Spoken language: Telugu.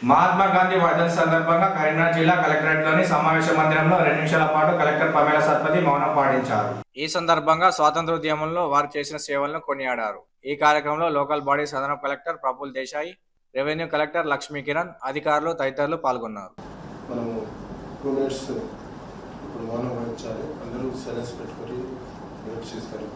మహాత్మా గాంధీ వర్ధంతి సందర్భంగా కరీంనగర్ జిల్లా కలెక్టరేట్లోని సమావేశ మందిరంలో 2 నిమిషాల పాటు కలెక్టర్ పమేలా సత్పతి మౌనం పాటించారు. ఈ సందర్భంగా స్వాతంత్రోద్యమంలో వారు చేసిన సేవలను కొనియాడారు. ఈ కార్యక్రమంలో లోకల్ బాడీ అదనపు collector Praful Desai, revenue collector Lakshmi Kiran, అధికారులు తదితరులు పాల్గొన్నారు. మనము 2 మినిట్స్ ఇప్పుడు మౌనం వహించాలి. అందరూ సైలెన్స్ పెట్టుకొని వెయిట్ చేస్తారు.